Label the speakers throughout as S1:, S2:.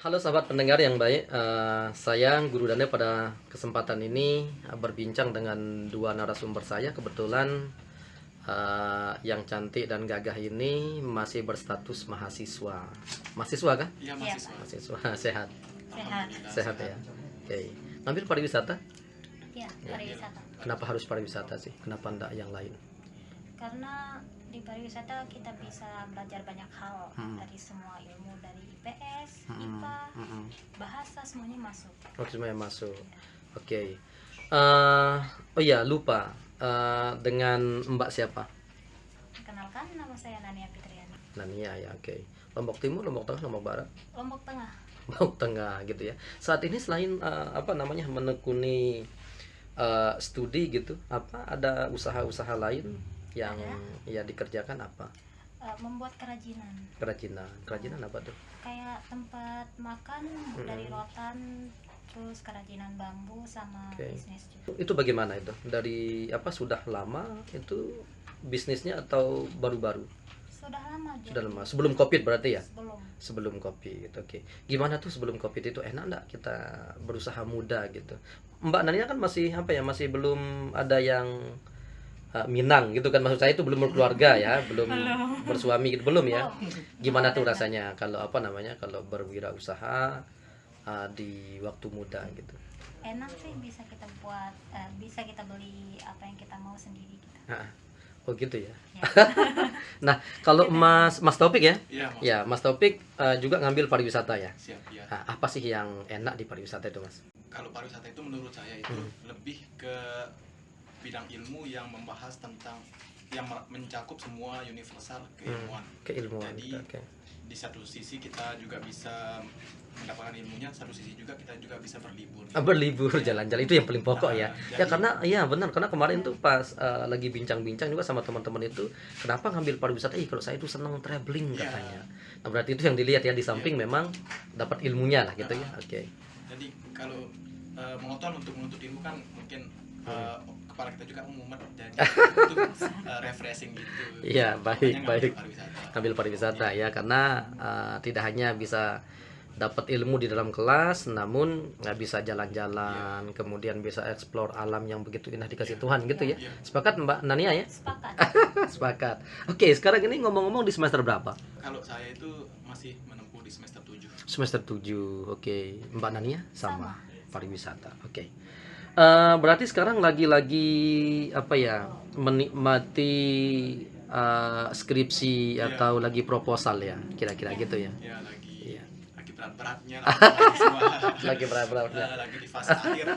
S1: Halo sahabat pendengar yang baik, saya Guru Daniel pada kesempatan ini berbincang dengan dua narasumber saya. Kebetulan yang cantik dan gagah ini masih berstatus mahasiswa. Mahasiswa kan?
S2: Iya,
S3: Iya,
S2: mahasiswa.
S1: Mahasiswa sehat,
S3: sehat.
S2: Alhamdulillah,
S1: sehat ya. Oke, ngambil pariwisata.
S3: Ya, pariwisata.
S1: Kenapa harus pariwisata sih? Kenapa enggak yang lain?
S3: Karena di pariwisata kita bisa belajar banyak hal
S1: Hmm.
S3: dari semua ilmu, dari IPS,
S1: Mm-mm,
S3: IPA,
S1: mm-mm.
S3: bahasa semuanya masuk.
S1: Oh, semuanya masuk. Oke. Oh iya, lupa. Dengan Mbak siapa?
S3: Kenalkan, nama saya Nania Fitriani.
S1: Nania ya, oke. Lombok Timur, Lombok Tengah, Lombok Barat,
S3: Lombok Tengah.
S1: Lombok Tengah gitu ya. Saat ini selain menekuni studi gitu, ada usaha-usaha lain yang ya dikerjakan apa?
S3: Membuat kerajinan.
S1: Kerajinan apa tuh?
S3: Kayak tempat makan dari rotan, terus kerajinan bambu sama
S1: Oke.
S3: bisnis juga.
S1: Itu bagaimana itu? Dari sudah lama itu bisnisnya atau baru-baru?
S3: Sudah lama jadi.
S1: Sudah lama. Sebelum Covid berarti ya?
S3: Sebelum.
S1: Sebelum Covid, oke. Gimana tuh sebelum Covid itu, enak nggak kita berusaha muda gitu? Mbak Nania kan masih masih belum ada yang Minang gitu kan, maksud saya itu belum berkeluarga ya, belum bersuami gitu, belum ya. Gimana tuh rasanya kalau kalau berwirausaha di waktu muda gitu?
S3: Enak sih, bisa kita buat, bisa kita beli apa yang kita mau sendiri gitu.
S1: Ah, oh gitu ya.
S3: Ya.
S1: Nah, kalau Mas Taufik ya,
S2: Iya, Mas.
S1: ya Mas Taufik juga ngambil pariwisata ya.
S2: Siap, ya.
S1: Nah, apa sih yang enak di pariwisata itu, Mas?
S2: Kalau pariwisata itu menurut saya itu lebih ke bidang ilmu yang membahas tentang yang mencakup semua universal keilmuan.
S1: Keilmuan.
S2: Jadi
S1: Oke.
S2: di satu sisi kita juga bisa mendapatkan ilmunya, satu sisi juga kita juga bisa berlibur.
S1: Berlibur, jalan-jalan itu yang paling pokok ya. Ya
S2: Jadi-
S1: karena ya benar, karena kemarin tuh pas lagi bincang-bincang juga sama teman-teman itu, kenapa ngambil pariwisata? Kalau saya itu senang traveling
S2: Iya.
S1: katanya. Nah, berarti itu yang dilihat ya, di samping memang dapat ilmunya lah gitu ya. Oke.
S2: Jadi kalau monoton untuk menuntut ilmu kan mungkin kepala kita juga mumet, jadi itu refreshing gitu.
S1: Iya, baik,
S2: Makanya ngambil
S1: baik.
S2: pariwisata.
S1: Ngambil pariwisata ya, karena tidak hanya bisa dapat ilmu di dalam kelas, namun nggak bisa jalan-jalan, kemudian bisa eksplor alam yang begitu indah dikasih Tuhan gitu ya.
S2: Iya.
S1: Sepakat Mbak Nania ya?
S3: Sepakat.
S1: Sepakat. Oke, sekarang ini ngomong-ngomong di semester berapa?
S2: Kalau saya itu masih menempuh di semester 7.
S1: Semester 7. Oke. Mbak Nania sama pariwisata. Oke. Berarti sekarang lagi-lagi menikmati skripsi atau lagi proposal ya, kira-kira gitu ya.
S2: Ya lagi
S1: Iya.
S2: lagi berat-beratnya lah mahasiswa.
S1: Lagi berat-beratnya.
S2: Lagi di fase akhir.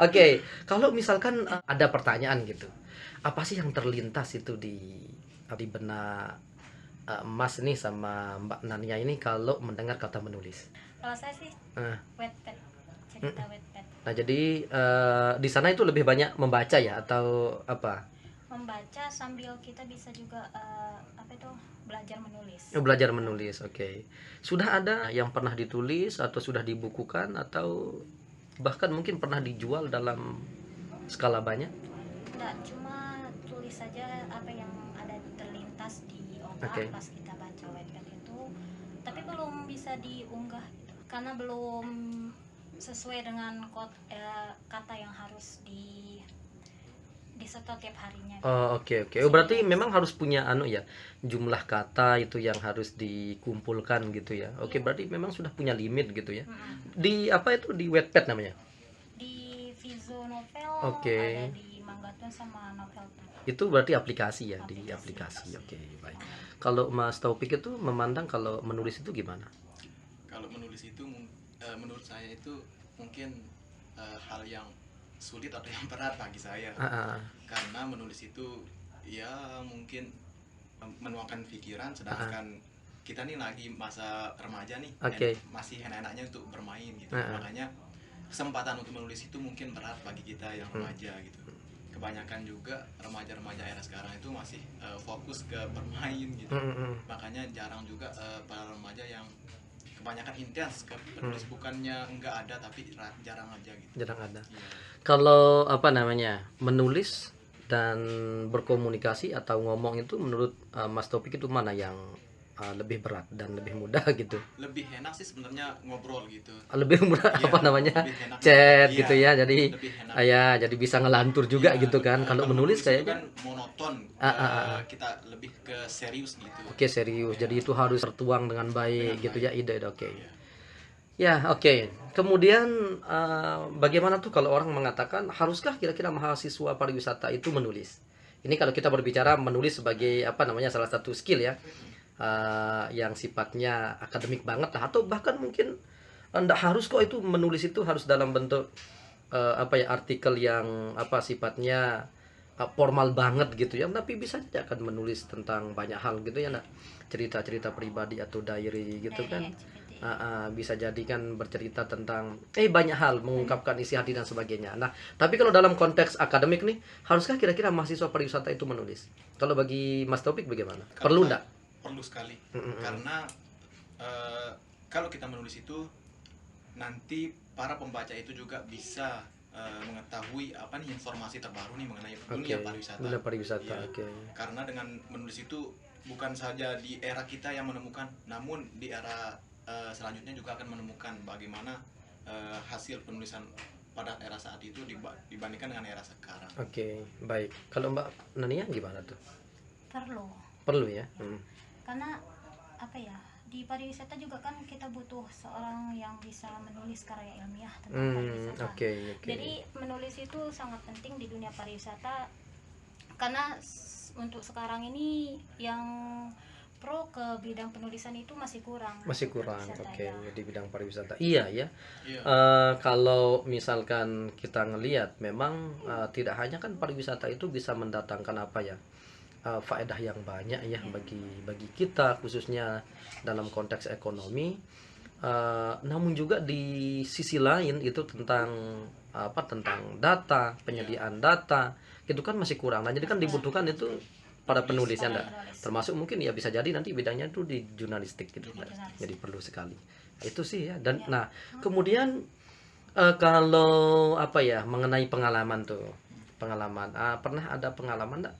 S1: Oke, kalau misalkan ada pertanyaan gitu, apa sih yang terlintas itu di benak Mas nih sama Mbak Nania ini kalau mendengar kata menulis?
S3: Kalau saya sih
S1: Eh,
S3: Wattpad, cerita Wattpad.
S1: Nah, jadi di sana itu lebih banyak membaca ya atau apa?
S3: Membaca sambil kita bisa juga belajar menulis.
S1: Belajar menulis, oke. Sudah ada yang pernah ditulis atau sudah dibukukan atau bahkan mungkin pernah dijual dalam skala banyak?
S3: Nggak cuma tulis saja apa yang ada terlintas di otak
S1: Oke.
S3: pas kita baca Wattpad itu, tapi belum bisa diunggah gitu. Karena belum sesuai dengan kata yang harus disetot tiap harinya.
S1: Oh, oke. Oh, berarti memang harus punya jumlah kata itu yang harus dikumpulkan gitu ya. Oke, berarti memang sudah punya limit gitu ya.
S3: Mm-mm.
S1: Di apa itu, di Wattpad namanya?
S3: Di Vizo Novel
S1: Oke.
S3: ada, di Manggatun sama Novel.
S1: Itu berarti aplikasi ya, di aplikasi. Oke, baik. Kalau Mas Taufik itu memandang kalau menulis itu gimana?
S2: Kalau menulis itu menurut saya itu mungkin hal yang sulit atau yang berat bagi saya. Karena menulis itu ya mungkin menuangkan pikiran, sedangkan kita nih lagi masa remaja nih,
S1: Oke.
S2: masih enak-enaknya untuk bermain gitu. Makanya kesempatan untuk menulis itu mungkin berat bagi kita yang remaja gitu. Kebanyakan juga remaja-remaja era sekarang itu masih fokus ke bermain gitu. Makanya jarang juga para remaja yang kebanyakan intens ke penulis, bukannya enggak ada tapi jarang aja gitu.
S1: Jarang ada.
S2: Iya.
S1: Kalau menulis dan berkomunikasi atau ngomong itu menurut Mas Taufik itu mana yang lebih berat dan lebih mudah gitu?
S2: Lebih enak sih sebenarnya ngobrol gitu.
S1: Lebih mudah
S2: Iya,
S1: apa namanya,
S2: lebih enak
S1: chat
S2: iya,
S1: gitu ya, jadi
S2: lebih enak.
S1: ya jadi bisa ngelantur juga
S2: Iya,
S1: gitu kan. Kalau menulis
S2: itu
S1: kayaknya
S2: kan monoton, kita lebih ke serius gitu.
S1: oke, serius, jadi itu harus tertuang dengan baik
S2: Dengan
S1: gitu
S2: baik.
S1: ya, ide oke.
S2: Iya.
S1: Ya, oke. Kemudian bagaimana tuh kalau orang mengatakan haruskah kira-kira mahasiswa pariwisata itu menulis? Ini kalau kita berbicara menulis sebagai apa namanya, salah satu skill ya, yang sifatnya akademik banget lah, atau bahkan mungkin enggak harus kok itu menulis itu harus dalam bentuk apa ya, artikel yang apa sifatnya formal banget gitu ya, tapi bisa saja kan menulis tentang banyak hal gitu ya, nak, cerita-cerita pribadi atau diary gitu
S3: Dari
S1: kan.
S3: activity.
S1: Bisa jadi kan bercerita tentang banyak hal, mengungkapkan isi hati dan sebagainya. Nah, tapi kalau dalam konteks akademik nih, haruskah kira-kira mahasiswa pariwisata itu menulis? Kalau bagi Mas Taufik bagaimana?
S2: Kalau
S1: Perlu
S2: saya-
S1: enggak?
S2: Perlu sekali.
S1: Mm-mm.
S2: Karena kalau kita menulis itu nanti para pembaca itu juga bisa mengetahui apa nih informasi terbaru nih mengenai dunia pariwisata.
S1: Dunia pariwisata.
S2: Iya.
S1: Oke.
S2: Karena dengan menulis itu bukan saja di era kita yang menemukan, namun di era selanjutnya juga akan menemukan bagaimana hasil penulisan pada era saat itu dibandingkan dengan era sekarang.
S1: Oke, baik. Kalau Mbak Nania gimana tuh?
S3: Perlu,
S1: Perlu ya?
S3: karena apa ya, di pariwisata juga kan kita butuh seorang yang bisa menulis karya ilmiah tentang pariwisata.
S1: Oke.
S3: Jadi menulis itu sangat penting di dunia pariwisata, karena untuk sekarang ini yang pro ke bidang penulisan itu masih kurang.
S1: Masih kurang.
S3: Pariwisata,
S1: Oke,
S3: ya.
S1: di bidang pariwisata. Iya ya.
S2: Iya.
S1: Kalau misalkan kita ngelihat memang tidak hanya kan pariwisata itu bisa mendatangkan apa ya, faedah yang banyak ya bagi kita khususnya dalam konteks ekonomi. Namun juga di sisi lain itu tentang tentang data, penyediaan data itu kan masih kurang. Nah, jadi kan dibutuhkan itu para penulis ya, enggak? Termasuk mungkin ya bisa jadi nanti bidangnya itu di jurnalistik gitu. Jadi perlu sekali. Itu sih ya. Dan nah, kemudian kalau apa ya, mengenai pengalaman tuh. Pengalaman. Pernah ada pengalaman enggak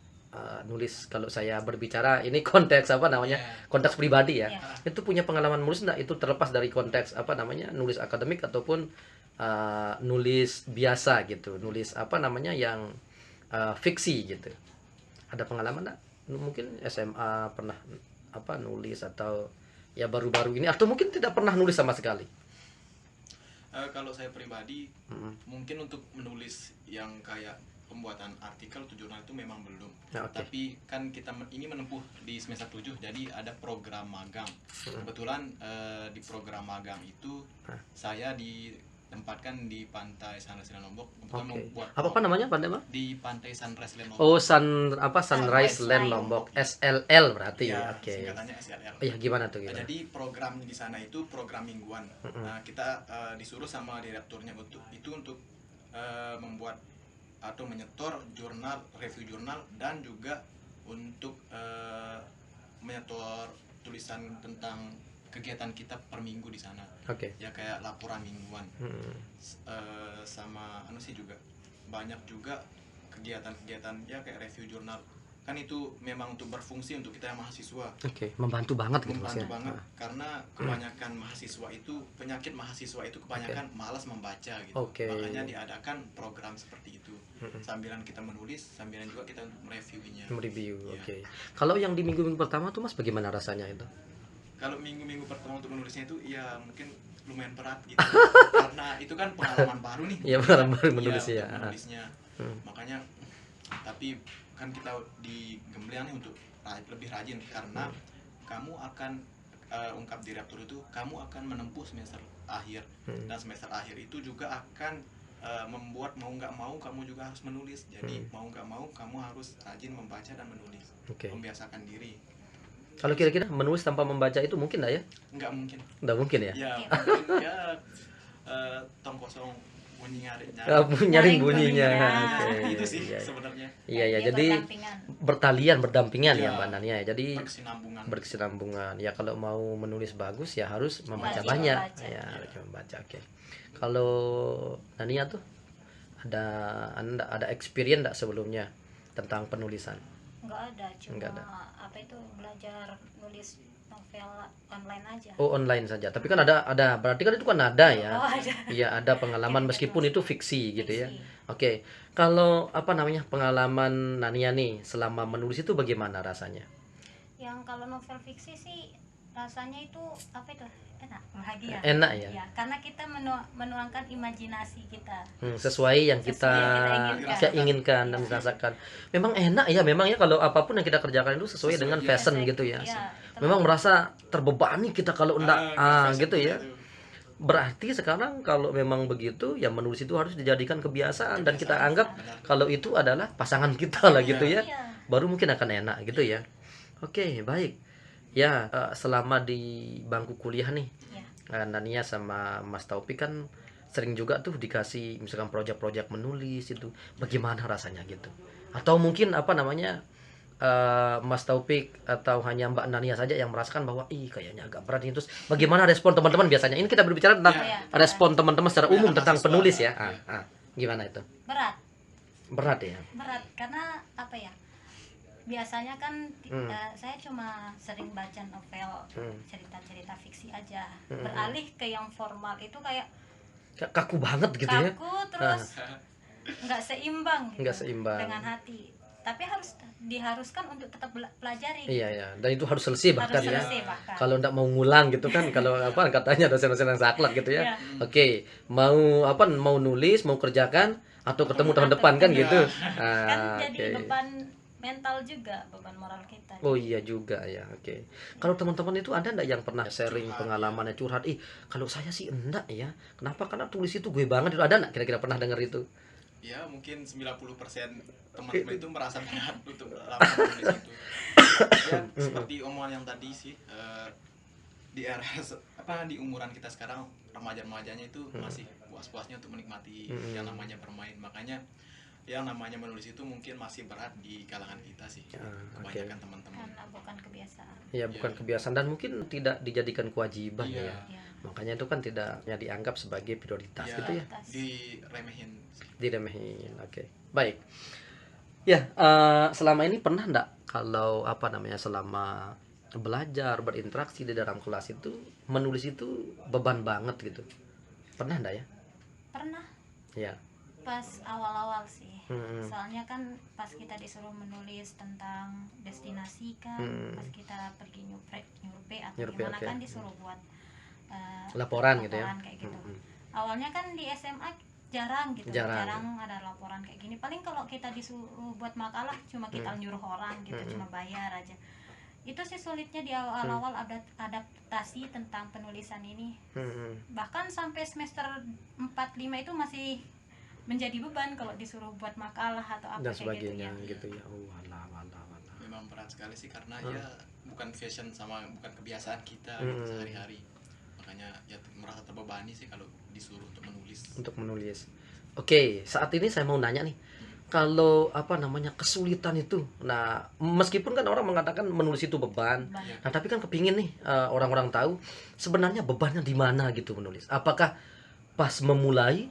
S1: nulis, kalau saya berbicara ini konteks apa namanya? Konteks pribadi ya. Itu punya pengalaman nulis enggak, itu terlepas dari konteks apa namanya? Nulis akademik ataupun nulis biasa gitu. Nulis apa namanya yang fiksi gitu. Ada pengalaman enggak? Mungkin SMA pernah apa nulis, atau ya baru-baru ini, atau mungkin tidak pernah nulis sama sekali?
S2: Kalau saya pribadi mungkin untuk menulis yang kayak pembuatan artikel atau jurnal itu memang belum. Tapi kan kita ini menempuh di semester 7, jadi ada program magang. Kebetulan di program magang itu saya ditempatkan di pantai Sunrise Land Lombok untuk membuat
S1: apa namanya pantai apa?
S2: Di pantai Sunrise Land Lombok.
S1: Oh, Sunrise Land Lombok, SLL berarti ya. Oke.
S2: Singkatannya SLL.
S1: Iya, gimana tuh gimana?
S2: Jadi program di sana itu program mingguan. Nah, kita disuruh sama direkturnya untuk membuat atau menyetor jurnal, review jurnal, dan juga untuk menyetor tulisan tentang kegiatan kita per minggu di sana.
S1: Oke.
S2: Ya kayak laporan mingguan. Sama sih juga banyak juga kegiatan-kegiatan ya kayak review jurnal. Kan itu memang untuk berfungsi untuk kita yang mahasiswa.
S1: Oke, membantu banget gitu
S2: Membantu
S1: Mas ya.
S2: banget karena kebanyakan mahasiswa itu, penyakit mahasiswa itu kebanyakan malas membaca gitu. Makanya diadakan program seperti itu. Sambilan kita menulis, sambilan juga kita mereview-nya.
S1: Mereview.
S2: Ya.
S1: Oke. Kalau yang di minggu-minggu pertama tuh Mas bagaimana rasanya itu?
S2: Kalau minggu-minggu pertama untuk menulisnya itu ya mungkin lumayan berat gitu. Karena itu kan pengalaman baru nih.
S1: Iya, pengalaman baru menulis ya.
S2: Menulisnya. Makanya tapi kan kita digembleng nih untuk lebih rajin, karena kamu akan ungkap direktur itu, kamu akan menempuh semester akhir, dan semester akhir itu juga akan membuat mau nggak mau kamu juga harus menulis. Jadi mau nggak mau kamu harus rajin membaca dan menulis. Membiasakan diri.
S1: Kalau kira-kira menulis tanpa membaca itu mungkin nggak ya?
S2: Nggak mungkin.
S1: Nggak mungkin ya?
S2: Ya mungkin ya tong kosong
S1: nyaring bunyinya.
S2: Itu sih sebenarnya.
S1: Iya, jadi berdampingan ya Mbak Nania. Jadi berkesinambungan. Ya kalau mau menulis bagus ya harus membaca banyak. Ya, harus membaca. Oke. Kalau Nania tuh ada experience enggak sebelumnya tentang penulisan?
S3: Nggak ada, cuma
S1: Nggak ada.
S3: apa itu, belajar nulis novel online aja.
S1: Oh, online saja. Tapi kan ada berarti kan itu kan ada ya.
S3: Oh, ada.
S1: Iya, ada pengalaman meskipun itu fiksi gitu ya.
S3: Fiksi.
S1: Oke. Kalau apa namanya pengalaman Nania nih selama menulis itu bagaimana rasanya?
S3: Yang kalau novel fiksi sih rasanya itu apa itu, enak, bahagia.
S1: Enak ya?
S3: Iya, karena kita menuangkan imajinasi kita.
S1: Sesuai yang kita
S3: Sesuai yang kita
S1: inginkan dan dirasakan. Memang enak ya, memang ya kalau apapun yang kita kerjakan itu sesuai dengan
S2: ya.
S1: passion gitu ya.
S3: Iya,
S1: Memang merasa terbebani kita kalau enggak gitu ya.
S2: Itu.
S1: Berarti sekarang kalau memang begitu ya menulis itu harus dijadikan kebiasaan dan kita anggap kalau itu adalah pasangan kita lah gitu ya.
S3: Iya.
S1: Baru mungkin akan enak gitu ya. Oke, baik. Ya, selama di bangku kuliah nih,
S3: Iya.
S1: Nania sama Mas Taufik kan sering juga tuh dikasih misalkan proyek-proyek menulis itu. Bagaimana rasanya gitu? Atau mungkin apa namanya Mas Taufik atau hanya Mbak Nania saja yang merasakan bahwa kayaknya agak berat ini. Terus bagaimana respon teman-teman biasanya? Ini kita berbicara tentang
S3: Iya.
S1: respon teman-teman secara umum tentang
S2: mahasiswa.
S1: penulis ya. Gimana itu?
S3: Berat.
S1: Berat ya.
S3: Berat karena apa ya? Biasanya kan saya cuma sering baca novel cerita-cerita fiksi aja. Beralih ke yang formal itu kayak
S1: Kaku banget gitu ya.
S3: kaku terus nggak seimbang gitu
S1: Nggak seimbang.
S3: dengan hati. Tapi diharuskan untuk tetap pelajari.
S1: Iya ya. Dan itu harus selesai bahkan
S3: Harus
S1: ya.
S3: selesai bahkan.
S1: Kalau ndak mau ngulang gitu kan, kalau apa katanya dosen-dosen yang saklek gitu ya.
S3: Iya.
S1: Oke, mau nulis, mau kerjakan atau ketemu tahun depan kan gitu.
S3: Kan
S1: oke.
S3: jadi beban mental juga, beban moral kita.
S1: Oh iya juga ya, oke. Kalau teman-teman itu ada enggak yang pernah sharing pengalamannya curhat? Kalau saya sih enggak ya. Kenapa? Karena tulis itu gue banget. Itu ada enggak kira-kira pernah dengar itu?
S2: Ya mungkin 90% teman-teman itu merasa berat untuk melakukan tulis itu. Ya seperti omongan yang tadi sih, di era di umuran kita sekarang remaja-remajanya itu masih puas-puasnya untuk menikmati yang namanya bermain. Makanya yang namanya menulis itu mungkin masih berat di kalangan kita sih, kebanyakan teman-teman.
S3: Karena bukan kebiasaan.
S1: Ya bukan kebiasaan dan mungkin tidak dijadikan kewajiban ya.
S3: Ya.
S1: Makanya itu kan tidak dianggap sebagai prioritas
S2: Ya,
S1: gitu ya.
S2: diremehin sih.
S1: Diremehin. Oke. Baik. Ya, selama ini pernah enggak kalau apa namanya selama belajar berinteraksi di dalam kelas itu menulis itu beban banget gitu? Pernah enggak ya?
S3: Pernah
S1: Ya.
S3: pas awal-awal sih.
S1: Hmm.
S3: Soalnya kan pas kita disuruh menulis tentang destinasi kan, pas kita pergi nyurvei atau
S1: Nyurvei,
S3: gimana
S1: oke.
S3: kan disuruh buat
S1: Laporan gitu ya.
S3: kayak gitu. Awalnya kan di SMA jarang gitu,
S1: Jarang.
S3: ada laporan kayak gini. Paling kalau kita disuruh buat makalah cuma kita nyuruh orang gitu, cuma bayar aja. Itu sih sulitnya di awal-awal adaptasi tentang penulisan ini. Bahkan sampai semester 4-5 itu masih menjadi beban kalau disuruh buat makalah atau apa
S1: Dan
S3: kayak
S1: sebagainya
S3: gitu ya.
S1: gitu ya. Oh, alah.
S2: Memang berat sekali sih karena ya bukan fashion sama bukan kebiasaan kita gitu sehari-hari. Makanya ya merasa terbebani sih kalau disuruh untuk menulis.
S1: Oke, saat ini saya mau nanya nih. Kalau apa namanya kesulitan itu. Nah, meskipun kan orang mengatakan menulis itu beban. Nah, tapi kan kepingin nih orang-orang tahu sebenarnya bebannya di mana gitu menulis. Apakah pas memulai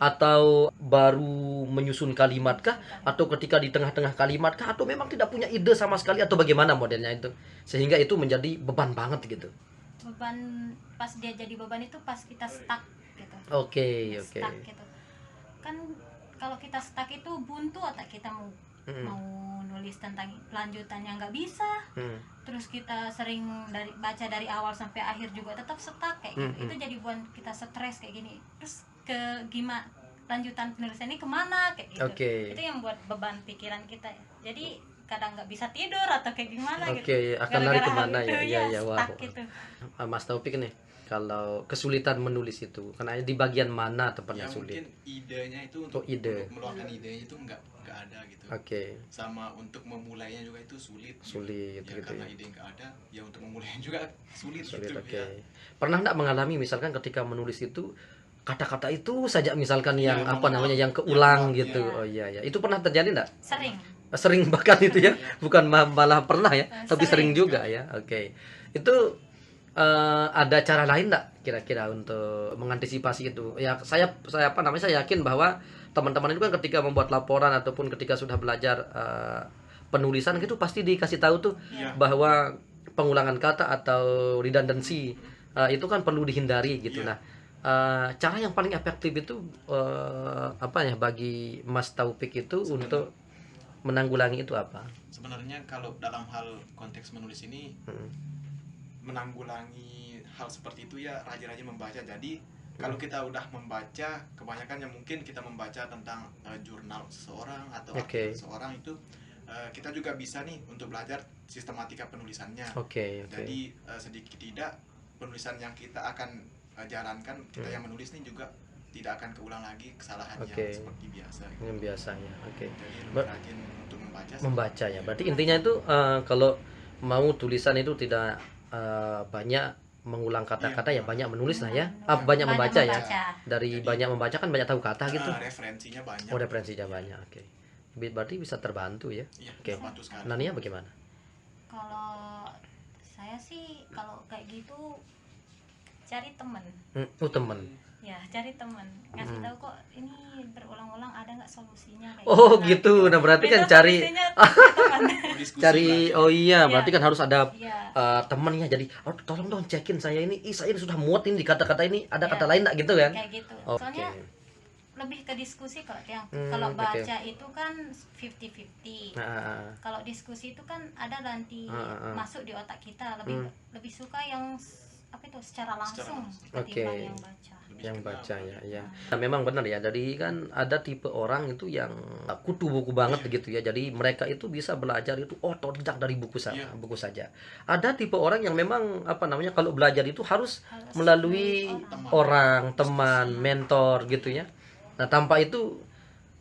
S1: atau baru menyusun kalimat kah, atau ketika di tengah-tengah kalimat kah, atau memang tidak punya ide sama sekali, atau bagaimana modelnya itu sehingga itu menjadi beban banget gitu.
S3: Beban pas dia jadi beban itu pas kita stuck gitu.
S1: Oke.
S3: Stuck gitu. Kan kalau kita stuck itu buntu atau kita mau nulis tentang lanjutannya nggak bisa. Terus kita sering baca dari awal sampai akhir juga tetap stuck kayak gitu. Itu jadi buat kita stres kayak gini. Terus gimana lanjutan penulisan ini kemana kayak gitu. Itu yang buat beban pikiran kita ya. Jadi kadang nggak bisa tidur atau kayak gimana gitu.
S1: Akan lari kemana
S3: gitu,
S1: ya. Wah.
S3: stuck gitu.
S1: Mas Taufik nih, kalau kesulitan menulis itu karena di bagian mana tepatnya
S2: Ya
S1: sulit?
S2: mungkin idenya itu untuk meluangkan idenya itu nggak ada gitu. Sama untuk memulainya juga itu sulit
S1: Ya,
S2: gitu karena ide nggak ada, ya untuk memulainya juga sulit gitu.
S1: Ya. Pernah nggak mengalami misalkan ketika menulis itu kata-kata itu saja misalkan yang apa namanya yang keulang gitu. Oh iya, itu pernah terjadi nggak? Sering bahkan itu ya, bukan malah pernah ya, tapi sering juga ya. Itu ada cara lain nggak kira-kira untuk mengantisipasi itu? Ya saya yakin bahwa teman-teman itu kan ketika membuat laporan ataupun ketika sudah belajar penulisan gitu pasti dikasih tahu tuh bahwa pengulangan kata atau redundancy itu kan perlu dihindari gitu. Nah, cara yang paling efektif itu apa ya bagi Mas Taufik itu untuk menanggulangi itu apa?
S2: Sebenarnya kalau dalam hal konteks menulis ini, menanggulangi hal seperti itu ya rajin-rajin membaca. Jadi kalau kita udah membaca, kebanyakan yang mungkin kita membaca tentang jurnal seseorang atau artikel seseorang itu, kita juga bisa nih untuk belajar sistematika penulisannya. Jadi sedikit tidak penulisan yang kita akan jalankan, kita yang menulis nih juga tidak akan keulang lagi kesalahannya seperti biasa.
S1: Yang biasanya.
S2: Jadi lebih rajin untuk
S1: membaca ya. Berarti intinya itu kalau mau tulisan itu tidak banyak mengulang kata-kata ya banyak menulis lah ya. Banyak membaca ya. Dari jadi, banyak membaca kan banyak tahu kata gitu.
S2: Referensinya banyak.
S1: Referensinya banyak. Berarti bisa terbantu ya.
S2: Terbantu sekali.
S1: Nania bagaimana?
S3: Kalau saya sih kalau kayak gitu cari teman.
S1: Teman.
S3: Ya, cari teman. Ngasih tahu kok ini berulang-ulang ada nggak solusinya kayak
S1: gitu. Nah, berarti kan cari cari berarti kan harus ada temannya. Jadi tolong dong cekin saya ini saya sudah muat ini di kata-kata ini ada kata lain enggak gitu kan?
S3: Kayak gitu. Soalnya lebih ke diskusi kalau baca itu kan 50-50. Kalau diskusi itu kan ada nanti masuk di otak kita, lebih suka yang apa itu secara langsung ketimbang yang baca
S1: ya. Nah, memang benar ya. Jadi kan ada tipe orang itu yang kutu buku banget gitu ya. Jadi mereka itu bisa belajar itu otodidak dari buku saja. Ada tipe orang yang memang kalau belajar itu harus melalui orang, teman, mentor gitu ya. Nah, tanpa itu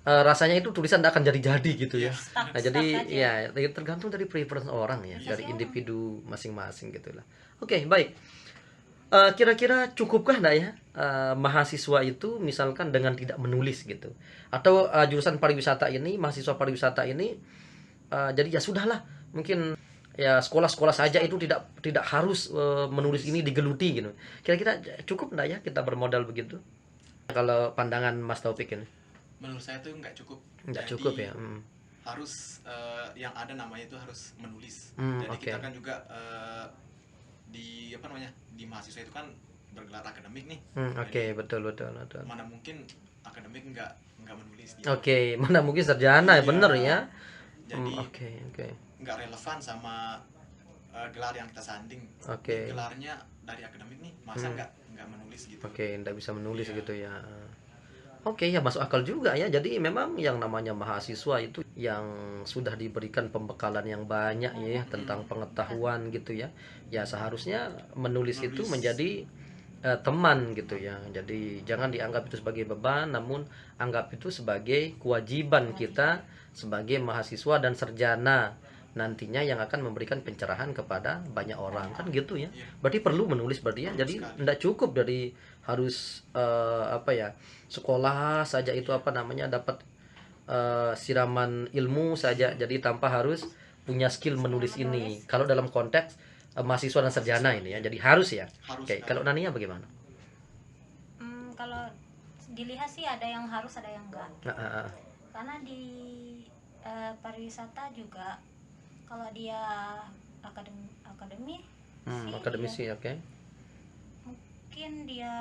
S1: rasanya itu tulisan tidak akan jadi gitu ya. Nah, jadi ya tergantung dari preference orang ya, dari individu masing-masing gitulah. Baik. Kira-kira cukupkah enggak ya mahasiswa itu misalkan dengan tidak menulis gitu? Atau jurusan pariwisata ini, mahasiswa pariwisata ini jadi ya sudahlah, mungkin ya sekolah-sekolah saja itu tidak harus menulis ini digeluti gitu. Kira-kira cukup enggak ya kita bermodal begitu? Kalau pandangan Mas Taufik ini?
S2: Menurut saya itu nggak cukup.
S1: Nggak cukup ya.
S2: Harus yang ada namanya itu harus menulis. Jadi kita kan juga di mahasiswa itu kan bergelar akademik nih.
S1: Betul.
S2: Mana mungkin akademik nggak menulis.
S1: Mana mungkin sarjana ya bener ya.
S2: Jadi nggak relevan sama gelar yang kita sanding. Gelarnya dari akademik nih, masa nggak menulis gitu.
S1: Nggak bisa menulis gitu ya. Ya masuk akal juga ya. Jadi memang yang namanya mahasiswa itu yang sudah diberikan pembekalan yang banyak ya tentang pengetahuan gitu ya. Ya seharusnya menulis itu menjadi teman gitu ya. Jadi jangan dianggap itu sebagai beban, namun anggap itu sebagai kewajiban kita sebagai mahasiswa dan sarjana nantinya yang akan memberikan pencerahan kepada banyak orang kan gitu ya. Berarti perlu menulis berarti ya. Jadi tidak cukup dari harus sekolah saja itu dapat siraman ilmu saja, jadi tanpa harus punya skill menulis ini. Kalau dalam konteks mahasiswa dan sarjana ini ya, jadi harus ya. Kalau Nania bagaimana?
S3: Kalau dilihat sih ada yang harus, ada yang enggak. Karena di pariwisata juga kalau dia
S1: akademisi
S3: mungkin dia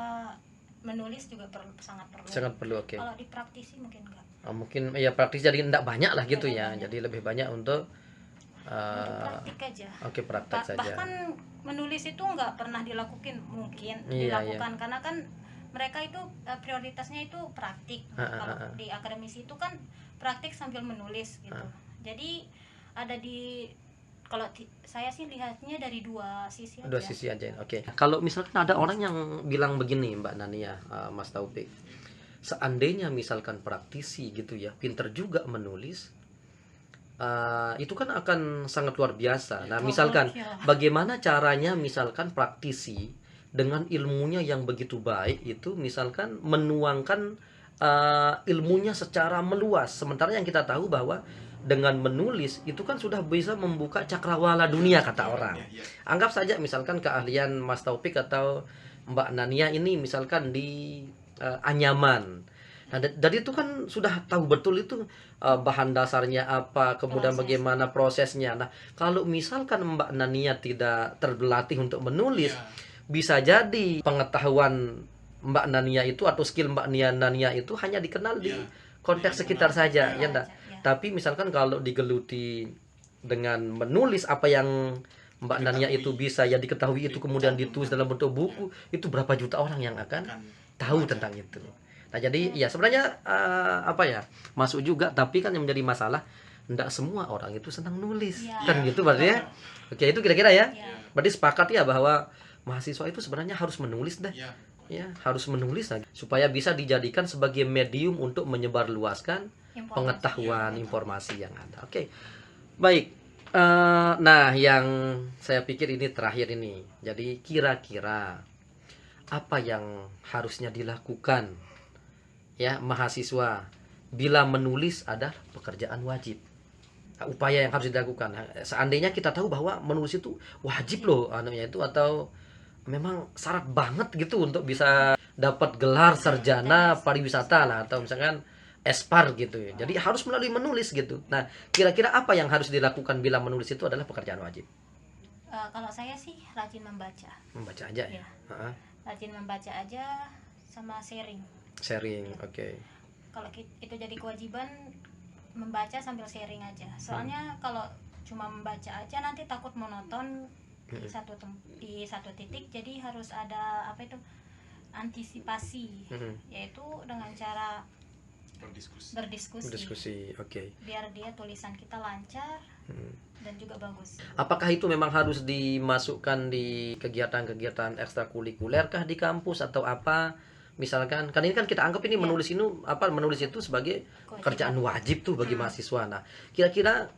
S3: menulis juga sangat perlu.
S1: Kalau
S3: di praktisi mungkin enggak.
S1: Mungkin ya praktis jadi enggak banyak lah gitu ya. Jadi lebih banyak untuk
S3: praktik aja.
S1: Praktek saja.
S3: Bahkan menulis itu enggak pernah dilakukan karena kan mereka itu prioritasnya itu praktik. Kalau di akademisi itu kan praktik sambil menulis gitu. Jadi ada kalau saya sih lihatnya dari dua sisi aja.
S1: Dua sisi aja. Kalau misalkan ada orang yang bilang begini, Mbak Nania, Mas Taufik, seandainya misalkan praktisi gitu ya, pinter juga menulis, itu kan akan sangat luar biasa. Nah, misalkan bagaimana caranya misalkan praktisi dengan ilmunya yang begitu baik itu misalkan menuangkan ilmunya secara meluas, sementara yang kita tahu bahwa dengan menulis itu kan sudah bisa membuka cakrawala dunia kata orang. Anggap saja misalkan keahlian Mas Taufik atau Mbak Nania ini misalkan di anyaman. Nah, jadi itu kan sudah tahu betul itu bahan dasarnya apa, kemudian
S3: Proses.
S1: bagaimana prosesnya. Nah, kalau misalkan Mbak Nania tidak terlatih untuk menulis,
S2: Iya.
S1: bisa jadi pengetahuan Mbak Nania itu atau skill Mbak Nania itu hanya dikenal di
S2: Iya.
S1: konteks
S2: Di
S1: sekitar
S2: lingkungan.
S1: saja,
S2: Iya.
S1: ya enggak?
S3: Ya.
S1: Tapi misalkan kalau digeluti dengan menulis apa yang Mbak Nania itu bisa, ya diketahui itu kemudian ditulis dalam bentuk buku, itu berapa juta orang yang akan
S2: Kan
S1: tahu
S2: baca.
S1: tentang itu. Nah, jadi ya sebenarnya apa ya, masuk juga, tapi kan yang menjadi masalah tidak semua orang itu senang nulis.
S3: Iya.
S1: Kan
S2: Iya.
S1: gitu berarti ya. Oke, itu kira-kira ya.
S3: Ya.
S1: Berarti sepakat ya bahwa mahasiswa itu sebenarnya harus menulis deh.
S2: Iya.
S1: Ya, harus menulis lagi supaya bisa dijadikan sebagai medium untuk menyebarluaskan
S3: Informasi.
S1: pengetahuan informasi yang ada. Oke. Baik. Nah, yang saya pikir ini terakhir ini. Jadi kira-kira apa yang harusnya dilakukan ya mahasiswa bila menulis adalah pekerjaan wajib? Nah, upaya yang harus dilakukan. Seandainya kita tahu bahwa menulis itu wajib loh anunya itu, atau memang syarat banget gitu untuk bisa dapat gelar sarjana pariwisata lah, atau misalkan Espar gitu ya. Jadi harus melalui menulis gitu. Nah, kira-kira apa yang harus dilakukan bila menulis itu adalah pekerjaan wajib?
S3: Kalau saya sih rajin membaca.
S1: Membaca aja ya.
S3: Iya.
S1: Ha-ha.
S3: Rajin membaca aja sama sharing.
S1: Sharing, oke.
S3: Kalau itu jadi kewajiban, membaca sambil sharing aja. Soalnya kalau cuma membaca aja nanti takut monoton di satu titik. Jadi harus ada apa itu, antisipasi, yaitu dengan cara berdiskusi.
S1: Diskusi, oke.
S3: Biar dia tulisan kita lancar dan juga bagus.
S1: Apakah itu memang harus dimasukkan di kegiatan-kegiatan ekstrakurikuler kah di kampus atau apa? Misalkan kan ini kan kita anggap ini menulis menulis itu sebagai pekerjaan wajib tuh bagi mahasiswa. Nah, kira-kira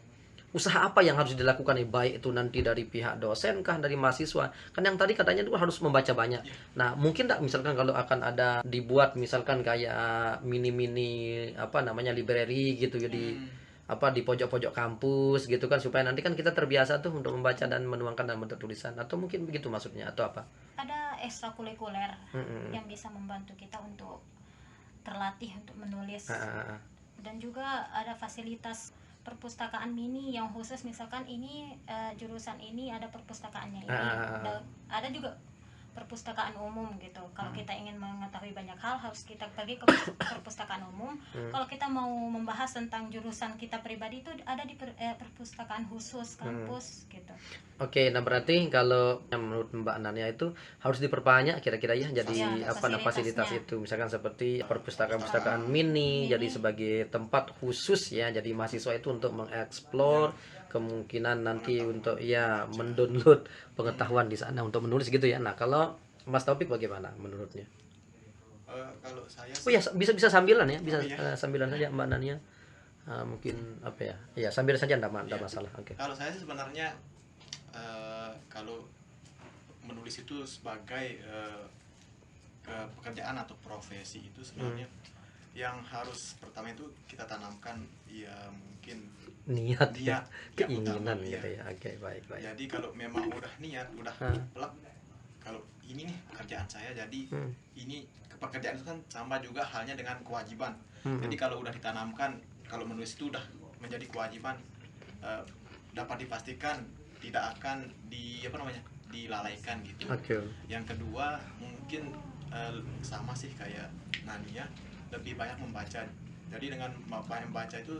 S1: usaha apa yang harus dilakukan nih, baik itu nanti dari pihak dosen kah, dari mahasiswa? Kan yang tadi katanya itu harus membaca banyak. Nah, mungkin enggak misalkan kalau akan ada dibuat misalkan kayak mini-mini library gitu ya di pojok-pojok kampus gitu kan, supaya nanti kan kita terbiasa tuh untuk membaca dan menuangkan dalam bentuk tulisan, atau mungkin begitu maksudnya atau apa?
S3: Ada ekstrakurikuler yang bisa membantu kita untuk terlatih untuk menulis. Dan juga ada fasilitas perpustakaan mini yang khusus, misalkan ini jurusan ini ada perpustakaannya ini. Ada juga perpustakaan umum gitu. Kalau kita ingin mengetahui banyak hal harus kita pergi ke perpustakaan umum. Kalau kita mau membahas tentang jurusan kita pribadi itu ada di perpustakaan khusus kampus gitu.
S1: Oke, nah berarti kalau menurut Mbak Nania itu harus diperbanyak kira-kira ya, jadi fasilitas itu, misalkan seperti perpustakaan mini jadi sebagai tempat khusus ya, jadi mahasiswa itu untuk mengeksplor kemungkinan nanti untuk ya mendownload pengetahuan di sana untuk menulis gitu ya. Nah, kalau Mas Taufik bagaimana menurutnya?
S2: Kalau saya
S1: Oh ya, bisa sambilan ya, bisa
S2: iya.
S1: sambilan saja Mbak Nania. Mungkin apa ya? Ya, sambil saja enggak masalah. Oke.
S2: Kalau saya sih sebenarnya kalau menulis itu sebagai pekerjaan atau profesi itu sebenarnya yang harus pertama itu kita tanamkan ya mungkin
S1: niat ya,
S2: yang
S1: keinginan
S2: utama,
S1: gitu
S2: ya.
S1: ya. Oke, baik.
S2: Jadi kalau memang udah niat, udah plek, kalau ini nih pekerjaan saya, jadi ini pekerjaan itu kan sama juga halnya dengan kewajiban. Jadi kalau udah ditanamkan, kalau menulis itu udah menjadi kewajiban, dapat dipastikan tidak akan dilalaikan gitu. Yang kedua mungkin sama sih kayak Nania, lebih banyak membaca. Jadi dengan banyak membaca itu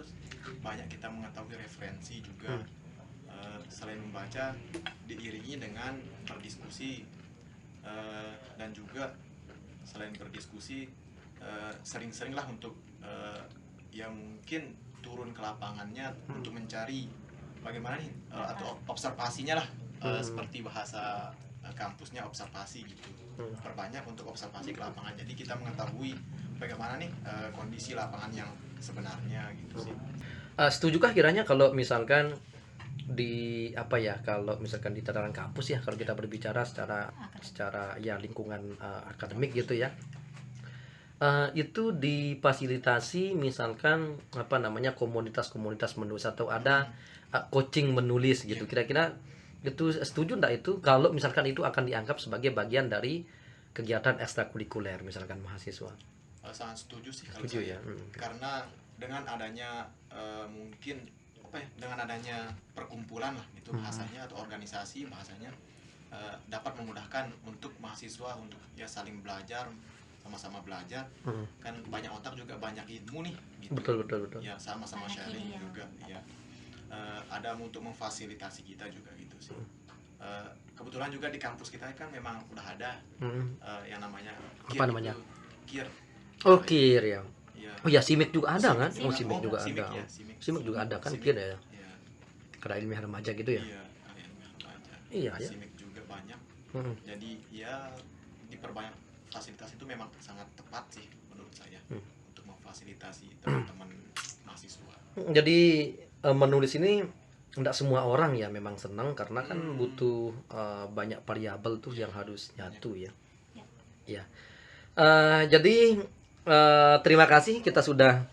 S2: banyak kita mengetahui referensi juga. Selain membaca diiringi dengan berdiskusi, dan juga selain berdiskusi sering-seringlah untuk ya mungkin turun ke lapangannya untuk mencari bagaimana nih atau observasinya lah, seperti bahasa kampusnya observasi gitu. Perbanyak untuk observasi ke lapangan, jadi kita mengetahui bagaimana nih kondisi lapangan yang sebenarnya gitu sih.
S1: Setujukah kiranya kalau misalkan kalau misalkan di tataran kampus ya, kalau kita berbicara secara ya lingkungan akademik gitu ya, itu difasilitasi misalkan komunitas-komunitas menulis atau ada coaching menulis gitu. Kira-kira itu setuju enggak itu kalau misalkan itu akan dianggap sebagai bagian dari kegiatan ekstrakurikuler misalkan mahasiswa?
S2: Sangat setuju sih kalau
S1: Setuju
S2: saya.
S1: ya.
S2: Karena dengan adanya mungkin apa ya, dengan adanya perkumpulan lah gitu bahasanya, atau organisasi bahasanya, dapat memudahkan untuk mahasiswa untuk ya saling belajar, sama-sama belajar. Kan banyak otak juga banyak ilmu nih gitu.
S1: Betul.
S2: Ya sama-sama
S3: Banyak
S2: sharing
S3: ide yang
S2: juga ya. Ada untuk memfasilitasi kita juga gitu sih. Kebetulan juga di kampus kita kan memang udah ada yang namanya
S1: Apa namanya?
S2: KIR.
S1: Oh, KIR ya.
S2: Iya.
S1: Oh ya, SIMIK juga ada kan?
S2: SIMIK
S1: Oh,
S2: juga.
S1: SIMIK juga
S2: SIMIK
S1: ada.
S2: ya, SIMIK.
S1: SIMIK juga ada kan,
S2: SIMIK.
S1: KIR ya.
S2: Iya.
S1: Karena ilmiah remaja gitu ya.
S2: Iya, kalian aja.
S1: Iya ya.
S2: SIMIK juga banyak.
S1: Mm.
S2: Jadi ya diperbanyak fasilitas itu memang sangat tepat sih menurut saya untuk memfasilitasi teman-teman mahasiswa.
S1: Jadi menulis ini tidak semua orang ya memang senang, karena kan butuh banyak variabel tuh yang harus nyatu ya. Ya. Jadi terima kasih, kita sudah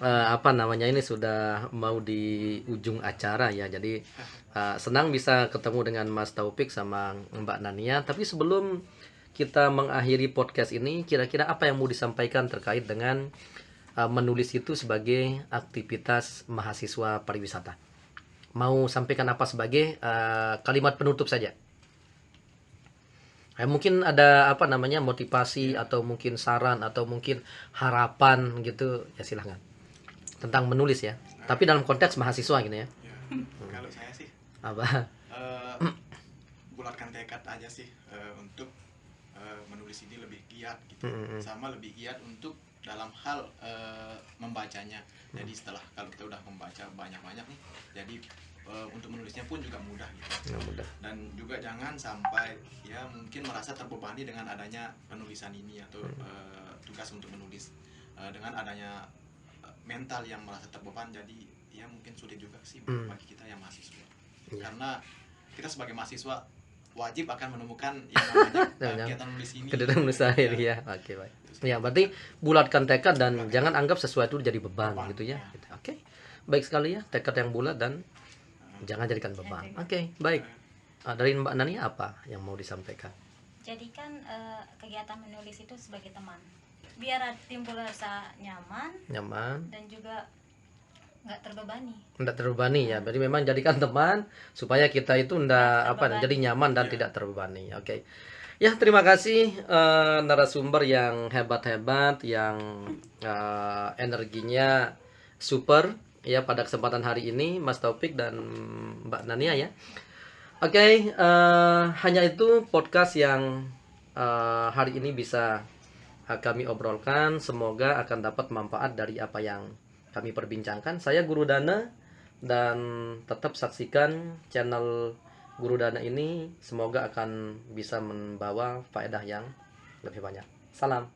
S1: apa namanya ini sudah mau di ujung acara ya. Jadi senang bisa ketemu dengan Mas Taufik sama Mbak Nania. Tapi sebelum kita mengakhiri podcast ini, kira-kira apa yang mau disampaikan terkait dengan menulis itu sebagai aktivitas mahasiswa pariwisata? Mau sampaikan apa sebagai kalimat penutup saja? Mungkin ada apa namanya motivasi atau mungkin saran atau mungkin harapan gitu ya, silahkan, tentang menulis ya. Tapi dalam konteks mahasiswa gitu ya.
S2: Ya, kalau saya sih
S1: Apa?
S2: bulatkan tekad aja sih untuk menulis ini lebih giat gitu, sama lebih giat untuk dalam hal membacanya. Jadi setelah kalau kita udah membaca banyak-banyak nih, jadi untuk menulisnya pun juga mudah gitu.
S1: Mudah.
S2: Dan juga jangan sampai ya mungkin merasa terbebani dengan adanya penulisan ini atau tugas untuk menulis. Dengan adanya mental yang merasa terbeban, jadi ya mungkin sulit juga sih bagi kita yang mahasiswa. Karena kita sebagai mahasiswa wajib akan menemukan yang namanya kegiatan nulis ini.
S1: Kegiatan nulis akhir ya. Oke, baik. Ya, berarti bulatkan tekad dan jangan anggap sesuatu jadi beban gitu ya. Oke. Baik sekali ya, tekad yang bulat dan jangan jadikan beban. Oke, baik. Dari Mbak Nani apa yang mau disampaikan?
S3: Jadikan kegiatan menulis itu sebagai teman, biar timbul rasa nyaman dan juga nggak terbebani.
S1: Tidak terbebani ya. Berarti memang jadikan teman supaya kita itu jadi nyaman dan tidak terbebani. Oke. Ya, terima kasih narasumber yang hebat-hebat, yang energinya super ya pada kesempatan hari ini, Mas Taufik dan Mbak Nania ya. Oke, hanya itu podcast yang hari ini bisa kami obrolkan. Semoga akan dapat manfaat dari apa yang kami perbincangkan. Saya Guru Dana, dan tetap saksikan channel Guru Dana ini. Semoga akan bisa membawa faedah yang lebih banyak. Salam.